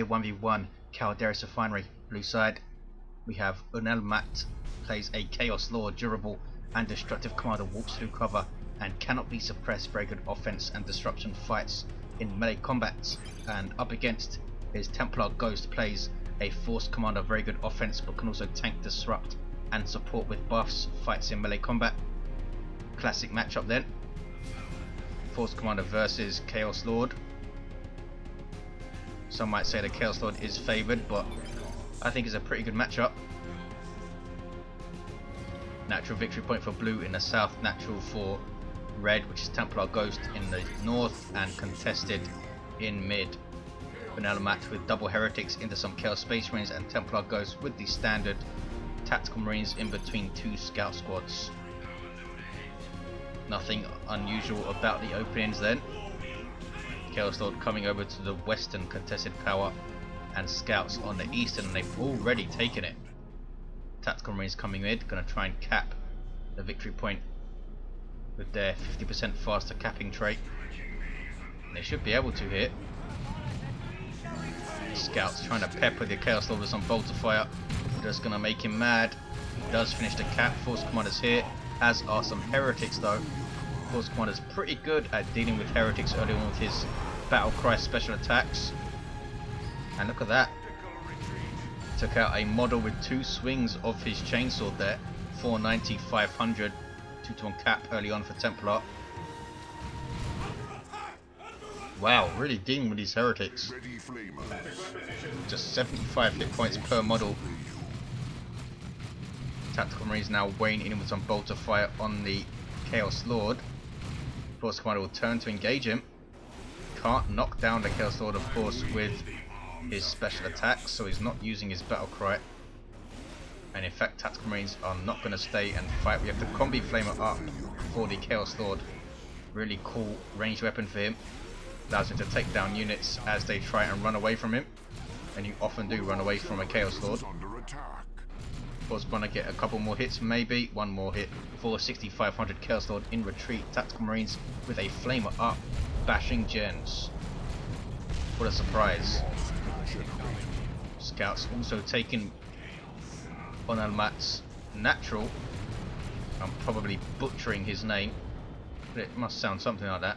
1v1 Calderis Refinery. Blue side, we have Unelmat, plays a Chaos Lord, durable and destructive commander, walks through cover and cannot be suppressed. Very good offense and disruption fights in melee combat. And up against his Templar Ghost, plays a Force commander, very good offense but can also tank, disrupt and support with buffs, fights in melee combat. Classic matchup then. Force commander versus Chaos Lord. Some might say the Chaos Lord is favoured, but I think it's a pretty good matchup. Natural victory point for blue in the south, natural for red, which is Templar Ghost in the north, and contested in mid. Unelmat with double heretics into some Chaos Space Marines, and Templar Ghost with the standard tactical marines in between two scout squads. Nothing unusual about the openings then. Chaos Lord coming over to the western contested power and scouts on the eastern, and they've already taken it. Tactical marines coming mid, going to try and cap the victory point with their 50% faster capping trait. And they should be able to hit. Scouts trying to pepper the Chaos Lord with some bolter fire. Just going to make him mad. He does finish the cap. Force commanders here, as are some heretics though. Force commander's pretty good at dealing with heretics early on with his battle cry special attacks. And look at that. Took out a model with two swings of his chainsword there. 490, 500. 2-to-1 cap early on for Templar. Wow, really dealing with these heretics. Just 75 hit points per model. Tactical Marines now weighing in with some bolter fire on the Chaos Lord. Force Commander will turn to engage him. Can't knock down the Chaos Lord, of course, with his special attacks, so he's not using his battle cry. And in fact, Tactical Marines are not going to stay and fight. We have the Combi Flamer up for the Chaos Lord. Really cool ranged weapon for him. Allows him to take down units as they try and run away from him. And you often do run away from a Chaos Lord. Was going to get a couple more hits, maybe one more hit for 6500 Chaos Lord in retreat. Tactical Marines with a Flamer up, bashing gens. What a surprise. Scouts also taking Unelmat's natural. I'm probably butchering his name, but it must sound something like that.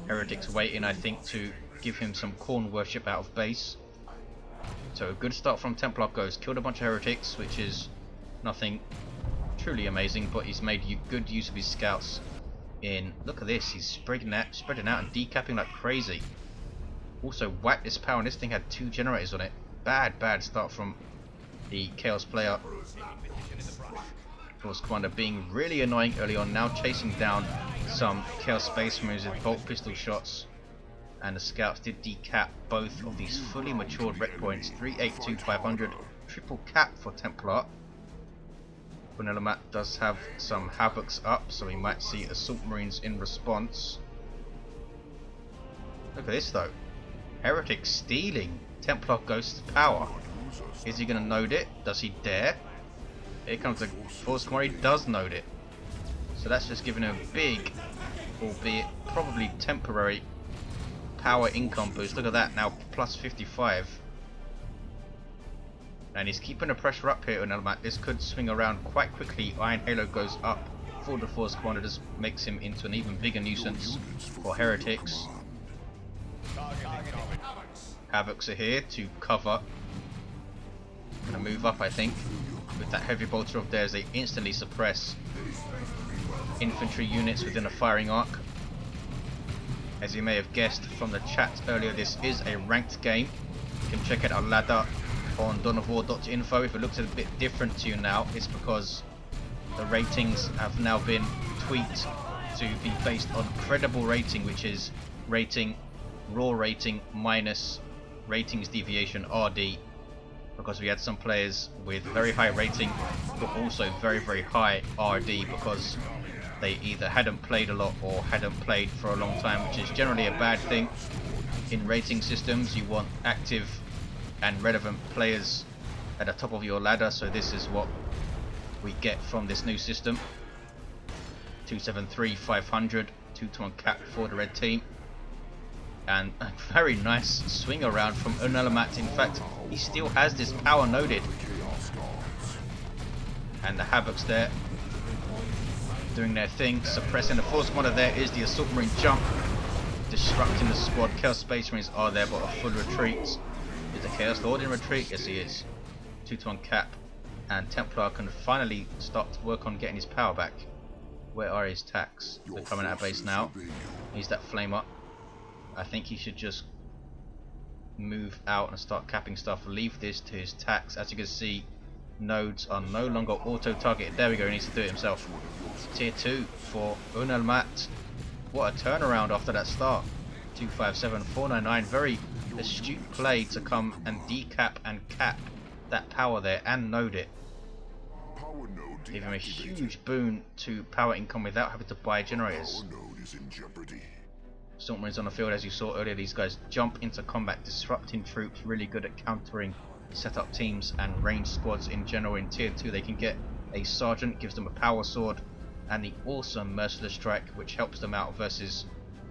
Heretics waiting, I think, to give him some corn worship out of base. So a good start from Templar Ghost. Killed a bunch of heretics, which is nothing truly amazing, but he's made good use of his scouts in... Look at this, he's spreading out and decapping like crazy. Also whacked this power, and this thing had 2 generators on it. Bad start from the Chaos player. Force Commander being really annoying early on, now chasing down some Chaos Space Marines with bolt pistol shots. And the scouts did decap both of these fully matured rec points. 382, 500, triple cap for Templar. Unelmat does have some havocs up, so we might see assault marines in response. Look at this though. Heretic stealing Templar Ghost's power. Is he going to node it? Does he dare? Here comes the Force Commander. He does node it. So that's just giving him a big, albeit probably temporary, power income boost. Look at that, now plus 55. And he's keeping the pressure up here on Unelmat. This could swing around quite quickly. Iron Halo goes up for the Force Commander. This makes him into an even bigger nuisance for heretics. Havocs are here to cover. Gonna move up, I think. With that heavy bolter of theirs, they instantly suppress infantry units within a firing arc. As you may have guessed from the chat earlier, this is a ranked game. You can check out our ladder on dawnofwar.info. If it looks a bit different to you now, it's because the ratings have now been tweaked to be based on credible rating, which is rating, raw rating minus ratings deviation RD. Because we had some players with very high rating, but also very high RD because they either hadn't played a lot or hadn't played for a long time, which is generally a bad thing. In rating systems, you want active and relevant players at the top of your ladder, so this is what we get from this new system. 273, 500, 2-to-1 cap for the red team. And a very nice swing around from Unelmat. In fact, he still has this power noded. And the Havocs there doing their thing, suppressing the Force Commander. There is the Assault Marine jump, disrupting the squad. Chaos Space Marines are there, but a full retreat. Is the Chaos Lord in retreat? Yes, he is. 2-to-1 cap. And Templar can finally start to work on getting his power back. Where are his tacks? They're coming out of base now. He's that flame up. I think he should just move out and start capping stuff. Leave this to his tacks. As you can see, nodes are no longer auto-targeted. There we go, he needs to do it himself. Tier 2 for Unelmat. What a turnaround after that start. 257, 499. Very astute play to come and decap and cap that power there and node it. Give him a huge boon to power income without having to buy generators. Assault Marines on the field, as you saw earlier. These guys jump into combat, disrupting troops, really good at countering setup teams and ranged squads in general. In tier 2 they can get a sergeant, gives them a power sword, and the awesome merciless strike, which helps them out versus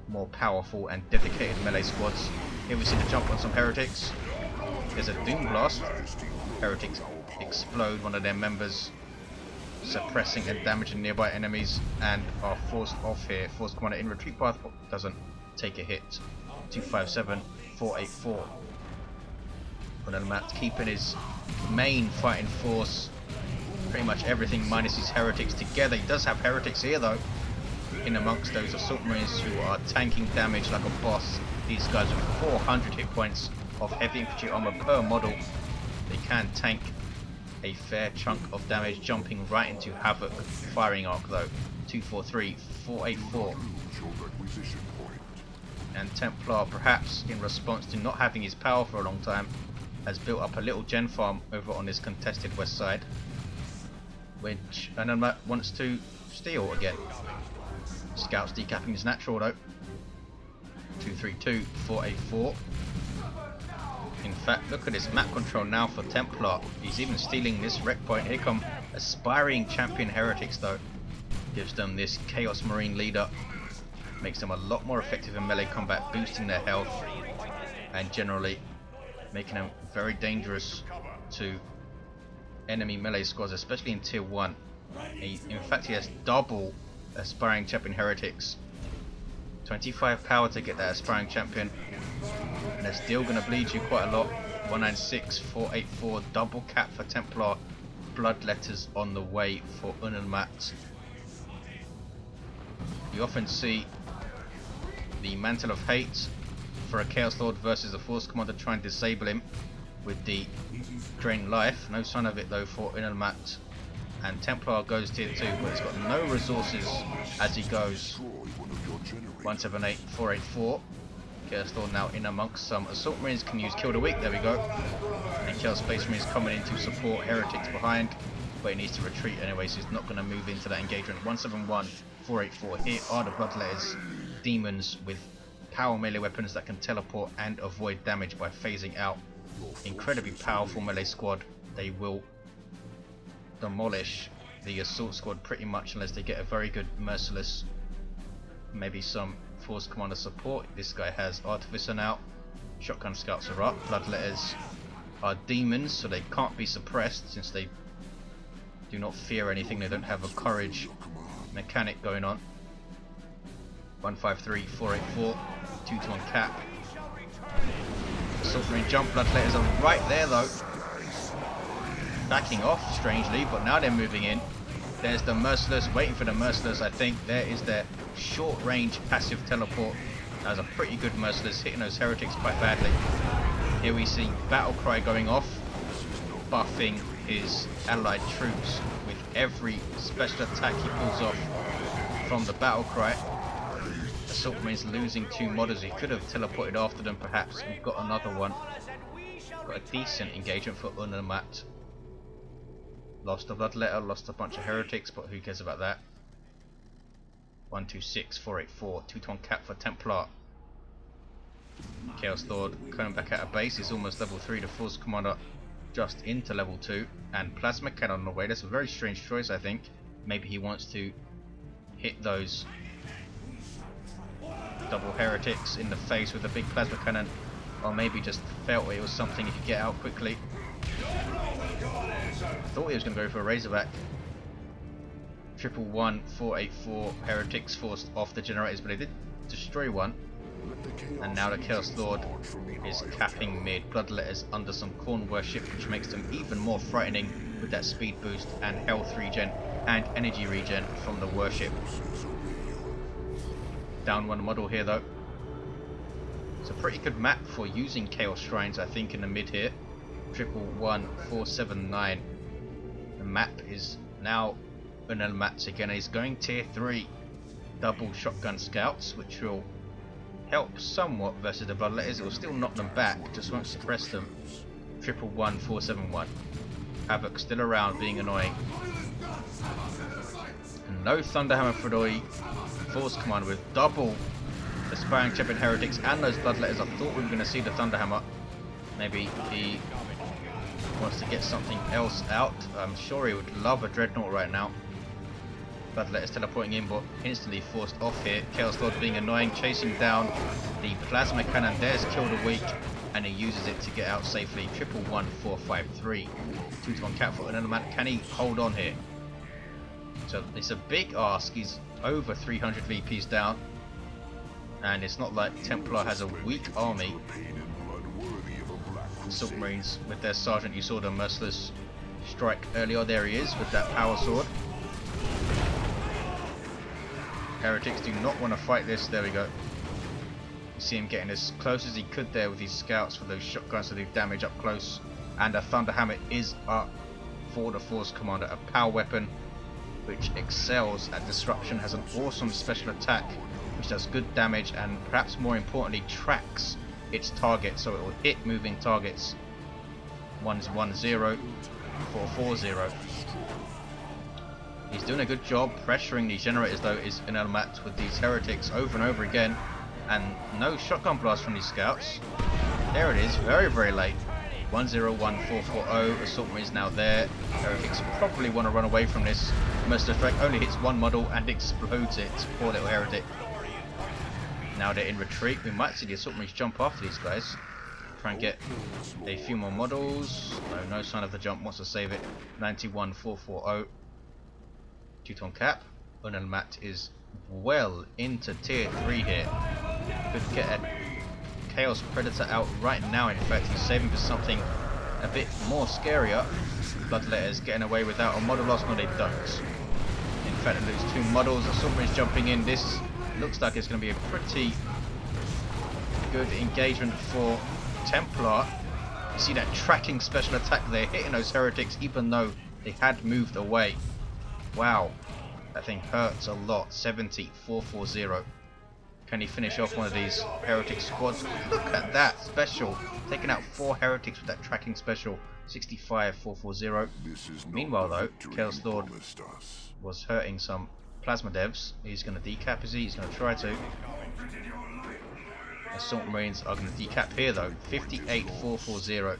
more powerful and dedicated melee squads. Here we see the jump on some heretics. There's a Doom Blast. Heretics explode one of their members, suppressing and damaging nearby enemies, and are forced off here. Force Commander in retreat path doesn't take a hit. 257, 484. Unelmat keeping his main fighting force, pretty much everything minus his heretics together. He does have heretics here though, in amongst those Assault Marines who are tanking damage like a boss. These guys with 400 hit points of heavy infantry armor per model. They can tank a fair chunk of damage, jumping right into Havoc firing arc though. 243, 484. And Templar, perhaps in response to not having his power for a long time, has built up a little gen farm over on this contested west side, which Unelmat wants to steal again. Scouts decapping is natural though. 232, 484. In fact, look at this map control now for Templar. He's even stealing this wreck point. Here come aspiring champion heretics though. Gives them this Chaos Marine leader. Makes them a lot more effective in melee combat, boosting their health and generally making them very dangerous to enemy melee squads, especially in tier 1. In fact, he has double aspiring champion heretics. 25 power to get that aspiring champion, and they're still going to bleed you quite a lot. 196, 484, double cap for Templar. Blood letters on the way for Unelmat. You often see the Mantle of Hate for a Chaos Lord versus a Force Commander, try and disable him with the Drain Life. No sign of it though for Unelmat. And Templar goes tier 2, but he's got no resources as he goes. 178, 484. Chaos Lord now in amongst some Assault Marines, can use Kill the Weak, there we go. And Chaos Space Marines coming in to support heretics behind, but he needs to retreat anyway, so he's not going to move into that engagement. 171, 484. Here are the Bloodletters, demons with power melee weapons that can teleport and avoid damage by phasing out. Incredibly powerful melee squad. They will demolish the assault squad pretty much unless they get a very good merciless, maybe some Force Commander support. This guy has Artificer now. Shotgun Scouts are up. Bloodletters are demons, so they can't be suppressed since they do not fear anything. They don't have a courage mechanic going on. 153, 484, 2-to-1 cap. Assault Marine jump. Bloodletters are right there though. Backing off strangely, but now they're moving in. There's the Merciless, waiting for the Merciless, I think. There is their short range passive teleport. That was a pretty good Merciless, hitting those heretics quite badly. Here we see Battlecry going off, buffing his allied troops with every special attack he pulls off from the Battlecry. Assault Marines losing 2 modders. He could have teleported after them perhaps. We've got another one. Got a decent engagement for Unelmat. Lost a Bloodletter, lost a bunch of heretics, but who cares about that? 126, 484, 2-to-1 cap for Templar. Chaos Lord coming back out of base, is almost level 3. The Force Commander just into level 2, and Plasma Cannon on the way. That's a very strange choice, I think. Maybe he wants to hit those double heretics in the face with a big plasma cannon, or maybe just felt it was something he could get out quickly. Thought he was going to go for a Razorback. 111-484 heretics forced off the generators, but he did destroy one. And now the Chaos Lord is capping mid. Bloodletters under some Khorne worship, which makes them even more frightening with that speed boost and health regen and energy regen from the worship. Down one model here though. It's a pretty good map for using Chaos Shrines, I think, in the mid here. 111-479. The map is now Unelmat again. He's going tier 3. Double shotgun scouts, which will help somewhat versus the Bloodletters. It will still knock them back, just won't suppress them. 111-471. Havoc still around, being annoying. And no Thunderhammer for the Force Command with double Aspiring Champion Heretics and those Bloodletters. I thought we were going to see the Thunderhammer. Maybe he wants to get something else out. I'm sure he would love a Dreadnought right now. Bloodletters teleporting in, but instantly forced off here. Chaos Lord being annoying, chasing down the Plasma Cannon. There's Kill the Weak, and he uses it to get out safely. 111-453. 2-to-1 cap for Unelmat. Can he hold on here? So it's a big ask. He's over 300 VPs down, and it's not like Templar has a weak army. Assault Marines with their sergeant, you saw the merciless strike earlier. There he is with that power sword. Heretics do not want to fight this. There we go. You see him getting as close as he could there with his scouts for those shotguns to do damage up close. And a Thunderhammer is up for the Force Commander, a power weapon which excels at disruption, has an awesome special attack which does good damage, and perhaps more importantly tracks its target, so it will hit moving targets. 110-440. He's doing a good job pressuring these generators though, is Unelmat, with these heretics over and over again, and no shotgun blast from these scouts. There it is, very very late. 101-440. Assault Marine is now there. Heretics probably want to run away from this. Merciless strike only hits one model and explodes it. Poor little heretic. Now they're in retreat. We might see the Assault Marines jump after these guys. Try and get a few more models. No sign of the jump. Wants to save it. 91-440. 2-ton cap. Unelmat is well into tier 3 here. Could get a Chaos Predator out right now. In fact, he's saving for something a bit more scarier. Bloodletters getting away without a model loss. No, they don't. In fact, they lose 2 models. Assault Marines jumping in. This looks like it's going to be a pretty good engagement for Templar. You see that tracking special attack there, hitting those heretics even though they had moved away. Wow, that thing hurts a lot. 70-440. Can he finish off one of these heretic squads? Look at that special, taking out 4 heretics with that tracking special. 65-440. Meanwhile though, Chaos Lord was hurting some plasma devs. He's going to decap, is he? He's going to try to. Assault Marines are going to decap here though. 58-440.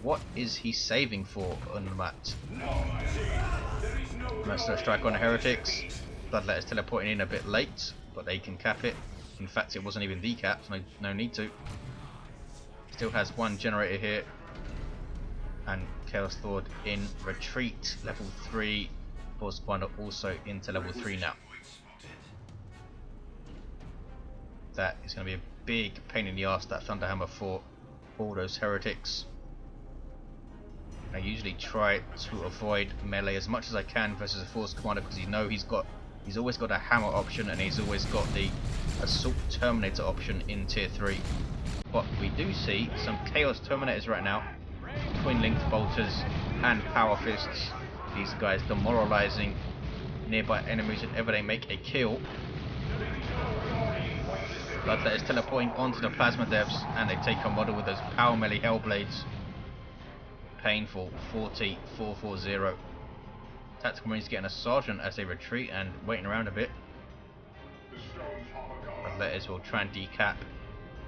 What is he saving for on the mat? Merciless strike on the heretics. Bloodletters teleporting in a bit late, but they can cap it. In fact, it wasn't even decapped, no need to. Still has 1 generator here. And Chaos Lord in retreat, level 3. Force Commander also into level 3 now. That is going to be a big pain in the arse, that Thunderhammer, for all those heretics. I usually try to avoid melee as much as I can versus a Force Commander, because you know he's always got a hammer option, and he's always got the Assault Terminator option in tier 3. But we do see some Chaos Terminators right now, Twin Linked Bolters and Power Fists. These guys demoralizing nearby enemies whenever they make a kill. Bloodletters teleporting onto the Plasma Devs, and they take a model with those Power Melee Hellblades. Painful. 40-440. Tactical Marines getting a sergeant as they retreat and waiting around a bit. Bloodletters will try and decap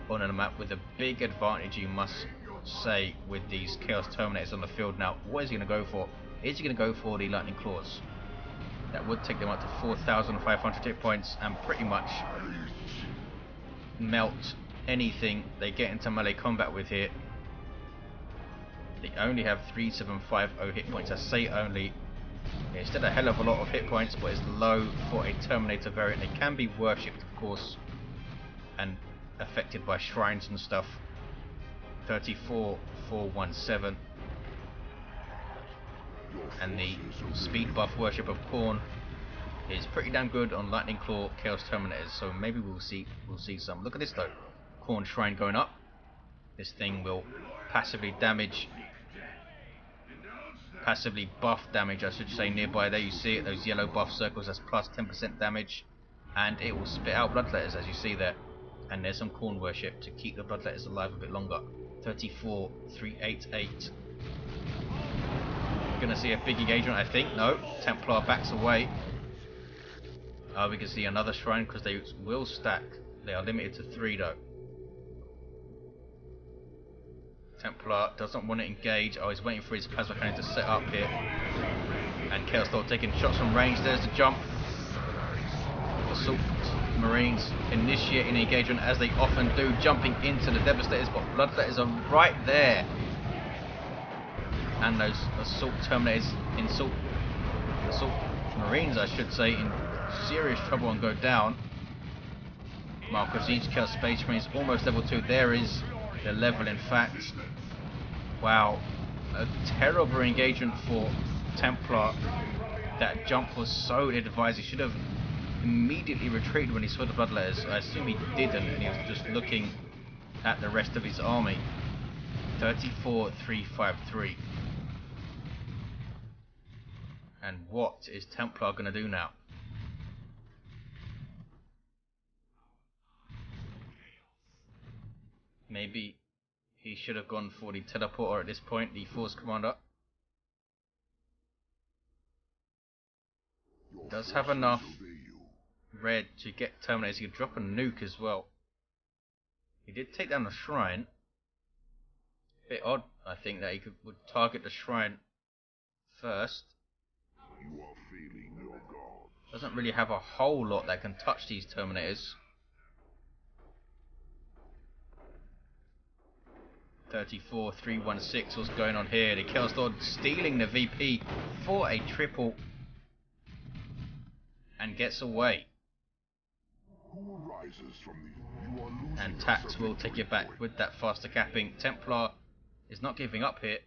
on the map with a big advantage, you must say, with these Chaos Terminators on the field. Now, what is he going to go for? Is he going to go for the Lightning Claws? That would take them up to 4,500 hit points and pretty much melt anything they get into melee combat with here. They only have 3750 hit points. I say only. It's still a hell of a lot of hit points, but it's low for a Terminator variant. It can be worshipped, of course, and affected by shrines and stuff. 34417. And the speed buff worship of Khorne is pretty damn good on Lightning Claw Chaos Terminators, so maybe we'll see some. Look at this though. Khorne Shrine going up. This thing will passively buff damage, I should say, nearby. There you see it, those yellow buff circles, that's plus 10% damage, and it will spit out bloodletters, as you see there. And there's some Khorne worship to keep the bloodletters alive a bit longer. 34388. We're gonna see a big engagement, I think. No, Templar backs away. We can see another shrine because they will stack. They are limited to 3 though. Templar doesn't want to engage. Oh, he's waiting for his plasma cannon to set up here. And Chaos Lord taking shots from range. There's the jump. Assault Marines initiating engagement as they often do, jumping into the Devastators, but Bloodletters are right there. And those Assault Terminators, Assault Marines, I should say, in serious trouble and go down. Marcos each Chaos Space Marines almost level 2. There is the level, in fact. Wow, a terrible engagement for Templar. That jump was so ill-advised. He should have immediately retreated when he saw the Bloodletters. I assume he didn't, and he was just looking at the rest of his army. 34353. And what is Templar going to do now? Maybe he should have gone for the teleporter at this point, the Force Commander. Does have enough red to get Terminators. He could drop a nuke as well. He did take down the shrine. Bit odd, I think, that he would target the shrine first. Doesn't really have a whole lot that can touch these Terminators. 34316, what's going on here? The Chaos Lord stealing the VP for a triple and gets away. And Tax will take it back with that faster capping. Templar is not giving up here.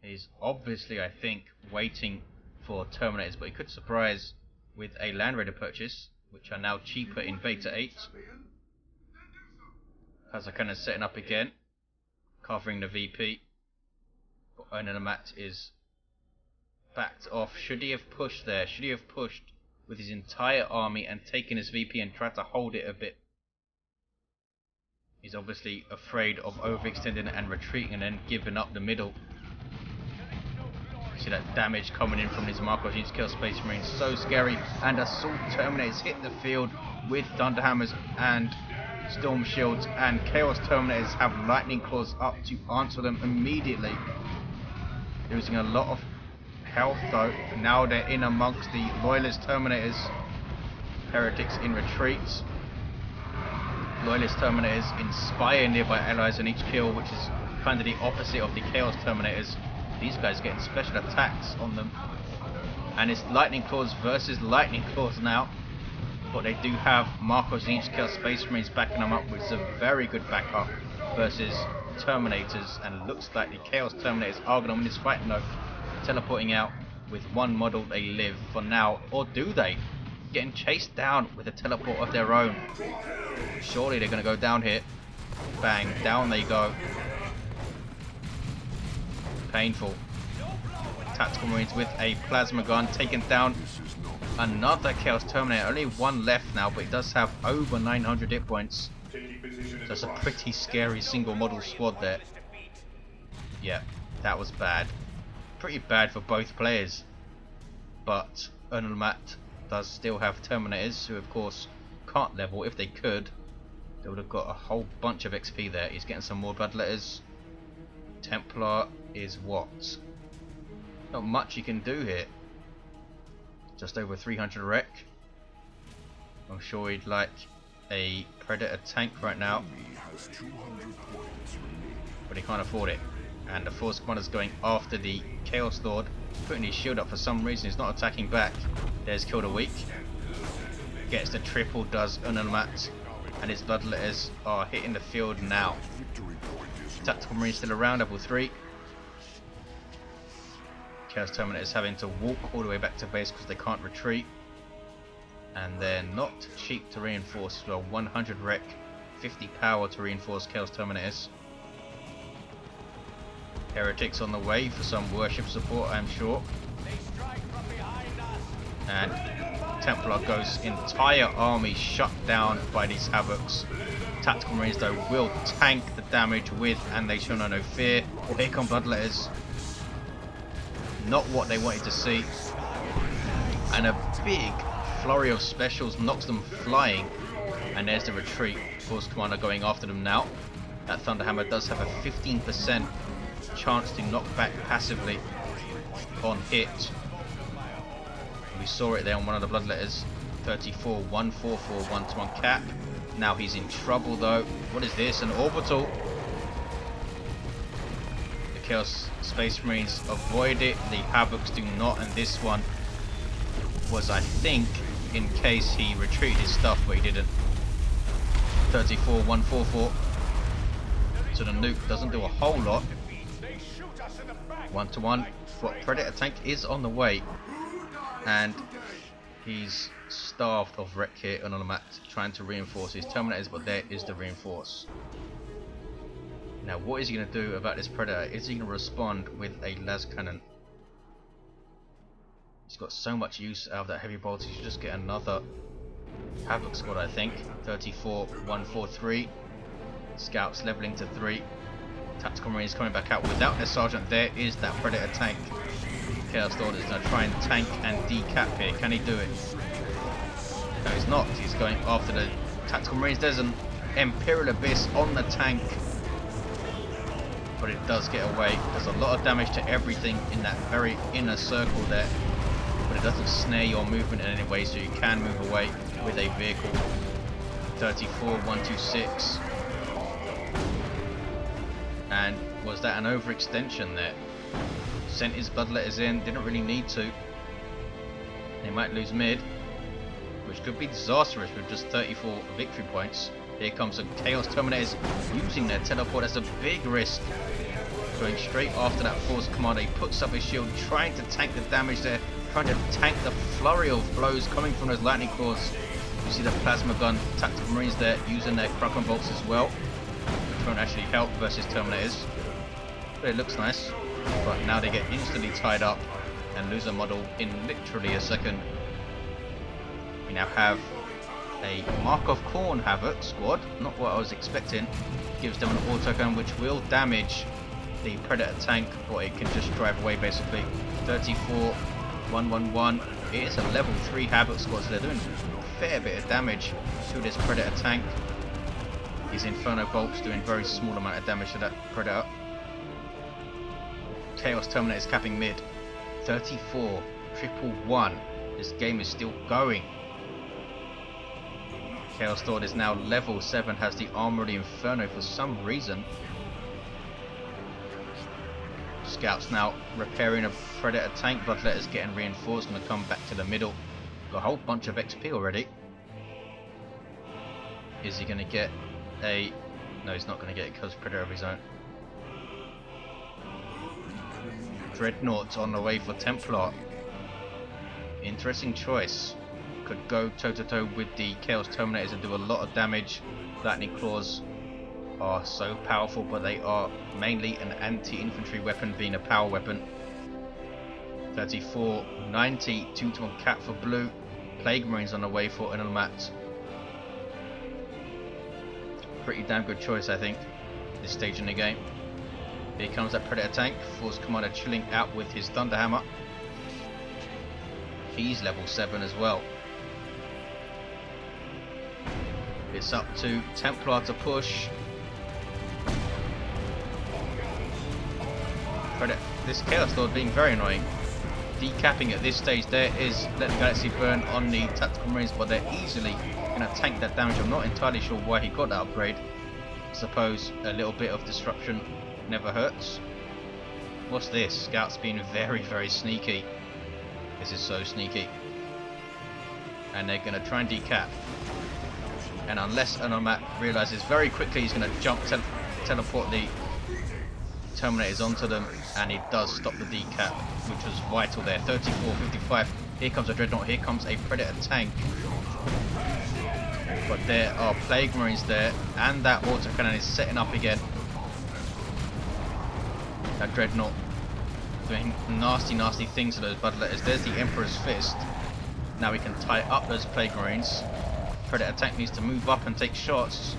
He's obviously, I think, waiting for Terminators, but he could surprise with a Land Raider purchase, which are now cheaper in Beta 8. Kazakan is setting up again, covering the VP. But Unelmat is backed off. Should he have pushed there? Should he have pushed with his entire army and taken his VP and tried to hold it a bit? He's obviously afraid of overextending and retreating and then giving up the middle. See that damage coming in from his Marcos Units Kill Space Marines, so scary. And Assault Terminators hit the field with Thunderhammers and Storm Shields, and Chaos Terminators have Lightning Claws up to answer them immediately. Losing a lot of health though. Now they're in amongst the Loyalist Terminators. Heretics in retreat. Loyalist Terminators inspire nearby allies in each kill, which is kind of the opposite of the Chaos Terminators. These guys getting special attacks on them. And it's Lightning Claws versus Lightning Claws now. But they do have Marcos Zinch Chaos Space Marines backing them up, with some very good backup versus Terminators. And it looks like the Chaos Terminators are going to win this fight though. Teleporting out with one model, they live for now. Or do they? Getting chased down with a teleport of their own. Surely they're going to go down here. Bang, down they go. Painful. Tactical Marines with a plasma gun taking down another Chaos Terminator. Only one left now, but it does have over 900 hit points. That's a pretty scary single model squad there. Yeah, that was bad. Pretty bad for both players. But Unelmat does still have Terminators, who of course can't level. If they could, they would have got a whole bunch of XP there. He's getting some more Bloodletters. Templar is what? Not much he can do here. Just over 300 wreck. I'm sure he'd like a Predator tank right now, but he can't afford it. And the Force Commander's going after the Chaos Lord, putting his shield up for some reason. He's not attacking back. There's Kill the Weak. Gets the triple, does Unelmat, and his Bloodletters are hitting the field now. Tactical Marine still around, level 3. Chaos Terminator is having to walk all the way back to base because they can't retreat. And they're not cheap to reinforce as well. 100 wreck, 50 power to reinforce Chaos Terminators. Heretics on the way for some worship support, I'm sure. And Templar Ghost's entire army shut down by these Havocs. Tactical Marines though will tank the damage with, and they show no fear. Oh, here come Bloodletters. Not what they wanted to see. And a big flurry of specials knocks them flying. And there's the retreat. Force Commander going after them now. That Thunderhammer does have a 15% chance to knock back passively on hit. We saw it there on one of the Bloodletters. 34, 144, 1-to-1 cap. Now he's in trouble though. What is this? An orbital? The Chaos Space Marines avoid it. The Havocs do not, and this one was, I think, in case he retreated his stuff, but he didn't. 34, 144. So the nuke doesn't do a whole lot. 1-to-1. What Predator tank is on the way, and he's starved of wreck here on the mat, trying to reinforce his Terminators, but there is the reinforce. Now what is he going to do about this Predator? Is he going to respond with a las cannon? He's got so much use out of that heavy bolt, he should just get another Havoc squad, I think. 34, 143. Scouts leveling to 3. Tactical Marines coming back out without their sergeant. There is that Predator tank. Chaos Lord is going to try and tank and decap here. Can he do it? No, he's not. He's going after the Tactical Marines. There's an Imperial Abyss on the tank, but it does get away. There's a lot of damage to everything in that very inner circle there, but it doesn't snare your movement in any way, so you can move away with a vehicle. 34, 126. And was that an overextension there? Sent his Bloodletters in, didn't really need to. They might lose mid, which could be disastrous with just 34 victory points. Here comes the Chaos Terminators using their teleport as a big risk. Going straight after that Force Commander. He puts up his shield, trying to tank the damage there, trying to tank the flurry of blows coming from those lightning claws. You see the plasma gun, Tactical Marines there using their Kraken bolts as well. Won't actually help versus Terminators, but it looks nice. But now they get instantly tied up and lose a model in literally a second. We now have a Mark of Khorne Havoc squad, not what I was expecting. Gives them an autogun which will damage the Predator tank, or it can just drive away basically. 34, 111. It is a level 3 Havoc squad, so they're doing a fair bit of damage to this Predator tank. His Inferno bolts doing very small amount of damage to that Predator. Chaos Terminator is capping mid. 34, 111. This game is still going. Chaos Lord is now level 7, has the armor of the Inferno for some reason. Scouts now repairing a Predator tank. Bloodletter's getting reinforced and come back to the middle. Got a whole bunch of XP already. Is he going to get a... No, he's not going to get it because Predator of his own. Dreadnought on the way for Templar. Interesting choice. Could go toe to toe with the Chaos Terminators and do a lot of damage. Lightning Claws are so powerful, but they are mainly an anti-infantry weapon, being a power weapon. 34, 90, 2-to-1 cap for blue. Plague Marines on the way for Unelmat. Pretty damn good choice, I think, this stage in the game. Here comes that Predator tank. Force Commander chilling out with his Thunderhammer. He's level 7 as well. It's up to Templar to push. This Chaos Lord being very annoying. decapping at this stage there is let the Galaxy burn on the Tactical Marines, but they're easily going to tank that damage. I'm not entirely sure why he got that upgrade. I suppose a little bit of disruption never hurts. What's this? Scouts being very, very sneaky. This is so sneaky. And they're going to try and decap. And unless Unelmat realizes very quickly, he's going to jump, teleport the Terminators onto them, and he does stop the decap, which was vital there. 34-55. Here comes a Dreadnought, here comes a Predator tank. But there are Plague Marines there, and that autocannon is setting up again. That Dreadnought doing nasty, nasty things to those Bloodletters. There's the Emperor's Fist. Now we can tie up those Plague Marines. Predator tank needs to move up and take shots.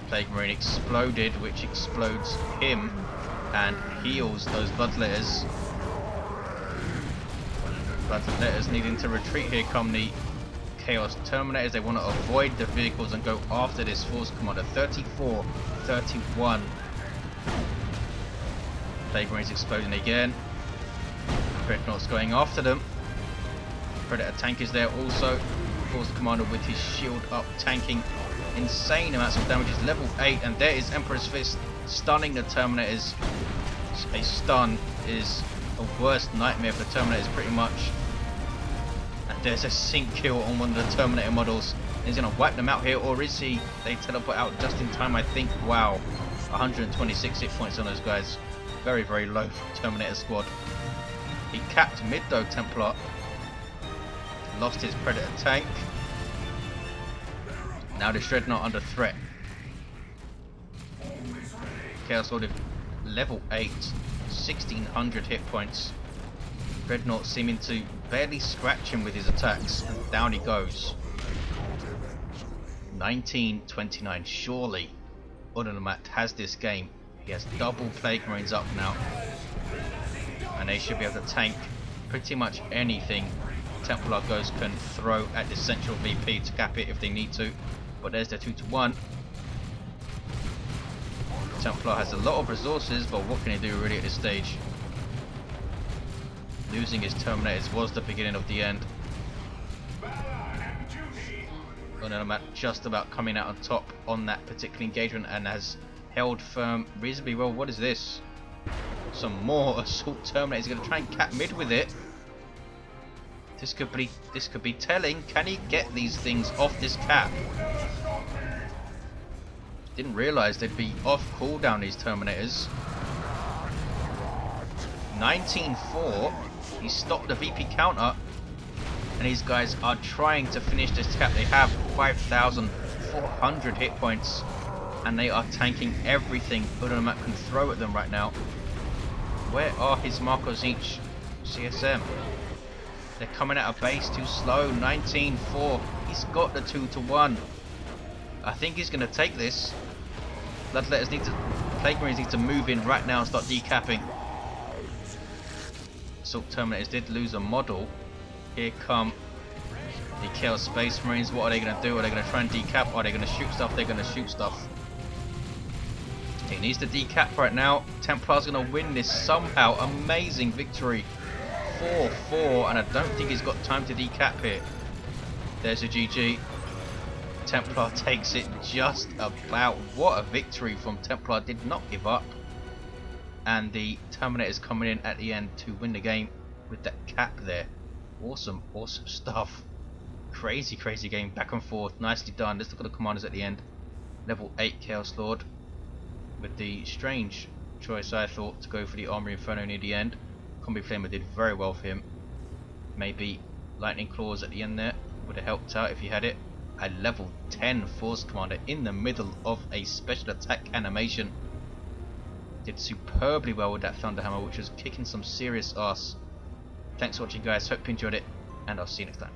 Plague Marine exploded, which explodes him and heals those Bloodletters. Bloodletters needing to retreat. Here come the Chaos Terminators. They want to avoid the vehicles and go after this Force Commander. 34-31. Plague Marines exploding again. Dreadnought's going after them. Predator tank is there also. Force Commander with his shield up, tanking insane amounts of damage. Is level 8, and there is Emperor's Fist stunning the Terminators. A stun is a worst nightmare for Terminators pretty much. And there's a sync kill on one of the Terminator models. He's going to wipe them out here, or is he? They teleport out just in time, I think. Wow, 126 hit points on those guys. Very, very low for Terminator squad. He capped mid though, Templar. Lost his Predator tank. Now the Dreadnought under threat. Chaos Lord level 8, 1600 hit points. Dreadnought seeming to barely scratch him with his attacks, and down he goes. 1929. Surely Unelmat has this game. He has double Plague Marines up now, and they should be able to tank pretty much anything Templar Ghost can throw at the central VP to cap it if they need to. But there's their 2-to-1. Templar has a lot of resources, but what can he do really at this stage? Losing his Terminators was the beginning of the end. Unelmat just about coming out on top on that particular engagement and has held firm reasonably well. What is this? Some more Assault Terminators. He's going to try and cap mid with it. This could be telling. Can he get these things off this cap? Didn't realise they'd be off cooldown, these Terminators. 19-4. He stopped the VP counter, and these guys are trying to finish this cap. They have 5,400 hit points, and they are tanking everything Unelmat can throw at them right now. Where are his markers each CSM? They're coming out of base too slow. 19-4. He's got the 2-to-1. I think he's going to take this. Bloodletters need to, Plague Marines need to move in right now and start decapping. Assault Terminators did lose a model. Here come the Chaos Space Marines. What are they going to do? Are they going to try and decap? Are they going to shoot stuff? They're going to shoot stuff. He needs to decap right now. Templar's going to win this somehow. Amazing victory. 4-4, and I don't think he's got time to decap here. There's a GG. Templar takes it just about. What a victory from Templar. Did not give up. And the Terminator's coming in at the end to win the game with that cap there. Awesome, awesome stuff. Crazy, crazy game. Back and forth. Nicely done. Let's look at the commanders at the end. Level 8 Chaos Lord. With the strange choice, I thought, to go for the Armory Inferno near the end. Combi Flamer did very well for him. Maybe Lightning Claws at the end there would have helped out if he had it. A level 10 Force Commander in the middle of a special attack animation. Did superbly well with that Thunderhammer, which was kicking some serious ass. Thanks for watching, guys. Hope you enjoyed it, and I'll see you next time.